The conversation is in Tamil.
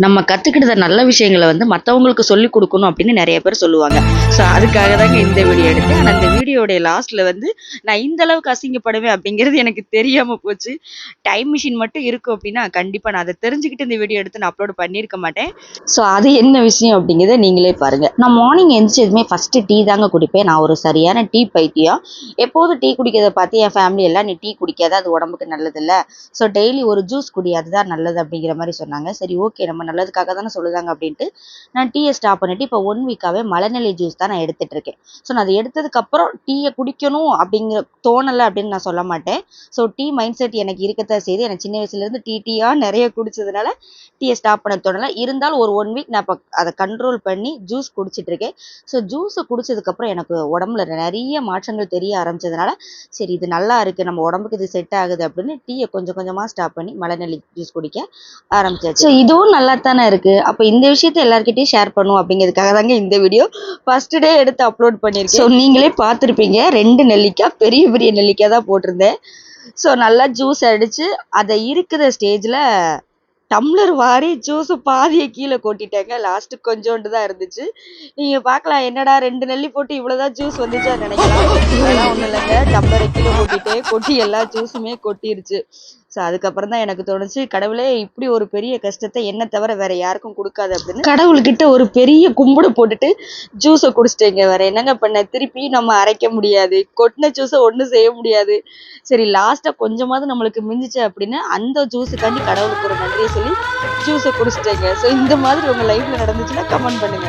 நம்ம கத்துக்கிட்ட நல்ல விஷயங்கள வந்து மத்தவங்களுக்கு சொல்லிக் குடுக்கணும் அப்படின்னு நெறைய பேர் சொல்லுவாங்க. ஸோ அதுக்காக தாங்க இந்த வீடியோ எடுத்தேன். ஆனா இந்த வீடியோடைய லாஸ்ட்ல வந்து நான் இந்த அளவுக்கு அசிங்கப்படுவேன் அப்படிங்கிறது எனக்கு தெரியாம போச்சு. டைம் மிஷின் மட்டும் இருக்கும் அப்படின்னா, கண்டிப்பா நான் அத தெரிஞ்சுக்கிட்டு இந்த வீடியோ எடுத்து நான் அப்லோட் பண்ணியிருக்க மாட்டேன். ஸோ அது என்ன விஷயம் அப்படிங்கிறத நீங்களே பாருங்க. நான் மார்னிங் எந்திரிச்சதுமே ஃபர்ஸ்ட்டு டீ தாங்க குடிப்பேன். நான் ஒரு சரியான டீ பைத்தியம். எப்போதும் டீ குடிக்கிறத பார்த்து என் ஃபேமிலி எல்லாம், "நீ டீ குடிக்காத, அது உடம்புக்கு நல்லதில்ல. ஸோ டெய்லி ஒரு ஜூஸ் குடி, அதுதான் நல்லது." அப்படிங்கிற மாரி சொன்னாங்க. சரி, ஓகே, நம்ம நல்லதுக்காக தானே சொல்லுதாங்க அப்படின்ட்டு நான் டீயை ஸ்டாப் பண்ணிட்டு இப்போ 1 வீக்காவே மலநெல்லி ஜூஸ் தான் நான் எடுத்துட்டு இருக்கேன். ஸோ நான் அதை எடுத்ததுக்கப்புறம் டீயை குடிக்கணும் அப்படிங்கிற தோணலை அப்படின்னு நான் சொல்ல மாட்டேன். ஸோ டீ மைண்ட் செட் எனக்கு இருக்கத்தான் செய்யுது. எனக்கு சின்ன வயசுலேருந்து டீயா நிறைய குடிச்சதுனால டீயை ஸ்டாப் பண்ண தோணலை. இருந்தாலும் ஒரு 1 வீக் நான் இப்போ அதை கண்ட்ரோல் பண்ணி ஜூஸ் குடிச்சிட்டு இருக்கேன். ஸோ ஜூஸை குடிச்சதுக்கப்புறம் எனக்கு உடம்புல நிறைய மாற்றங்கள் தெரிய ஆரம்பிச்சதுனால, சரி இது நல்லா இருக்கு, நம்ம உடம்புக்கு இது செட் ஆகுது அப்படின்னு டீயை கொஞ்சம் கொஞ்சமாக ஸ்டாப் பண்ணி மலநெல்லி ஜூஸ் குடிக்க ஆரம்பிச்சாச்சு. ஸோ இதுவும் நல்லா தானே இருக்கு. அப்போ இந்த விஷயத்த எல்லார்கிட்டயும் ஷேர் பண்ணும் அப்படிங்கிறதுக்காக தாங்க இந்த வீடியோ ஃபர்ஸ்ட் டே எடுத்து அப்லோட் பண்ணியிருக்கேன். ஸோ நீங்களே பார்த்துருப்பீங்க, 2 நெல்லிக்காய், பெரிய பெரிய நெல்லிக்காய் தான் போட்டிருந்தேன். ஸோ நல்லா ஜூஸ் அடிச்சு அதை இருக்கிற ஸ்டேஜில் டம்ளர் வாரி ஜூஸ் பாதியை கீழே கொட்டிட்டேங்க. லாஸ்ட்டு கொஞ்சோண்டு தான் இருந்துச்சு. நீங்க பார்க்கலாம், என்னடா 2 நெல்லி போட்டு இவ்வளோதான் ஜூஸ் வந்துச்சான்னு நினைக்கலாம். அதெல்லாம் ஒன்றும் இல்லைங்க. டம்ளரை கீழே கொட்டிட்டேன். கொட்டி எல்லா ஜூஸுமே கொட்டிருச்சு. ஸோ அதுக்கப்புறம் தான் எனக்கு தோணுச்சு, கடவுளே இப்படி ஒரு பெரிய கஷ்டத்தை என்ன தவிர வேற யாருக்கும் கொடுக்காது அப்படின்னு கடவுள்கிட்ட ஒரு பெரிய கும்பிடு போட்டுட்டு ஜூஸை குடிச்சிட்டேங்க. வேற என்னங்க பண்ண, திருப்பியும் நம்ம அரைக்க முடியாது, கொட்டின ஜூஸை ஒன்றும் செய்ய முடியாது. சரி, லாஸ்ட்டாக கொஞ்சமாவது நம்மளுக்கு மிஞ்சிச்சு அப்படின்னு அந்த ஜூஸுக்காண்டி கடவுளுக்கு ஒரு நன்றியை சொல்லி ஜூஸை குடிச்சிட்டேங்க. ஸோ இந்த மாதிரி உங்கள் லைஃப்பில் நடந்துச்சுன்னா கமெண்ட் பண்ணுங்க.